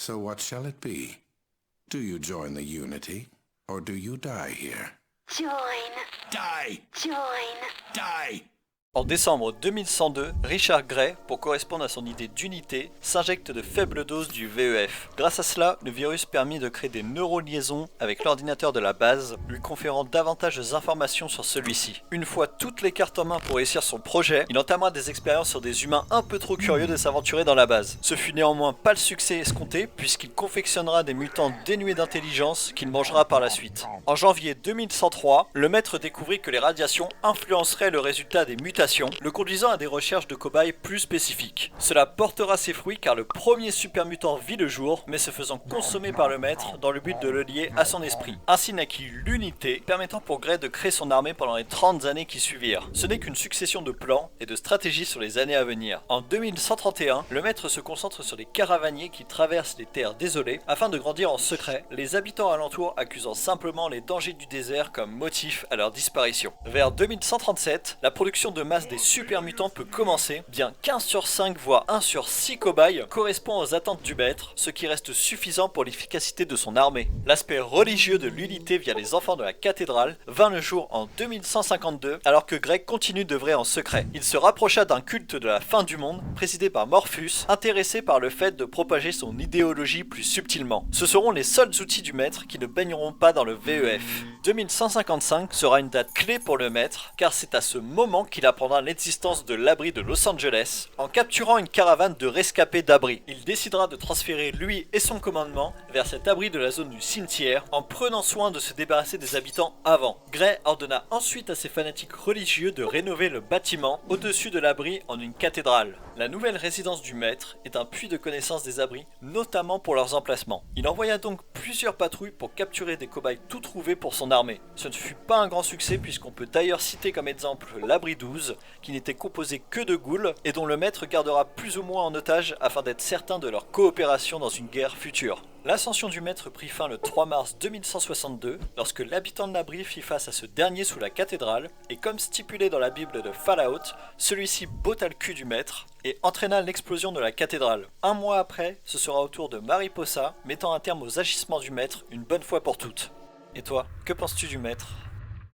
So what shall it be? Do you join the Unity, or do you die here? Join. Die! Join. Die! En décembre 2102, Richard Gray, pour correspondre à son idée d'unité, s'injecte de faibles doses du VEF. Grâce à cela, le virus permit de créer des neuroliaisons avec l'ordinateur de la base, lui conférant davantage d'informations sur celui-ci. Une fois toutes les cartes en main pour réussir son projet, il entamera des expériences sur des humains un peu trop curieux de s'aventurer dans la base. Ce fut néanmoins pas le succès escompté, puisqu'il confectionnera des mutants dénués d'intelligence qu'il mangera par la suite. En janvier 2103, le maître découvrit que les radiations influenceraient le résultat des mutations, le conduisant à des recherches de cobayes plus spécifiques. Cela portera ses fruits car le premier super mutant vit le jour, mais se faisant consommer par le maître dans le but de le lier à son esprit. Ainsi naquit l'unité, permettant pour Gray de créer son armée pendant les 30 années qui suivirent. Ce n'est qu'une succession de plans et de stratégies sur les années à venir. En 2131, le maître se concentre sur les caravaniers qui traversent les terres désolées afin de grandir en secret, les habitants alentours accusant simplement les dangers du désert comme motif à leur disparition. Vers 2137, la production de masse des super mutants peut commencer, bien 15 sur 5 voire 1 sur 6 cobayes correspond aux attentes du maître, ce qui reste suffisant pour l'efficacité de son armée. L'aspect religieux de l'unité via les enfants de la cathédrale vint le jour en 2152 alors que Gray continue d'œuvrer en secret. Il se rapprocha d'un culte de la fin du monde présidé par Morpheus, intéressé par le fait de propager son idéologie plus subtilement. Ce seront les seuls outils du maître qui ne baigneront pas dans le VEF. 2155 sera une date clé pour le maître car c'est à ce moment qu'il apprendra l'existence de l'abri de Los Angeles en capturant une caravane de rescapés d'abri. Il décidera de transférer lui et son commandement vers cet abri de la zone du cimetière en prenant soin de se débarrasser des habitants avant. Gray ordonna ensuite à ses fanatiques religieux de rénover le bâtiment au-dessus de l'abri en une cathédrale. La nouvelle résidence du maître est un puits de connaissance des abris, notamment pour leurs emplacements. Il envoya donc plusieurs patrouilles pour capturer des cobayes tout trouvés pour son armée. Ce ne fut pas un grand succès puisqu'on peut d'ailleurs citer comme exemple l'abri 12, qui n'était composé que de ghouls et dont le maître gardera plus ou moins en otage afin d'être certain de leur coopération dans une guerre future. L'ascension du maître prit fin le 3 mars 2162 lorsque l'habitant de l'abri fit face à ce dernier sous la cathédrale et comme stipulé dans la bible de Fallout, celui-ci botta le cul du maître et entraîna l'explosion de la cathédrale. Un mois après, ce sera au tour de Mariposa, mettant un terme aux agissements du maître une bonne fois pour toutes. Et toi, que penses-tu du maître ?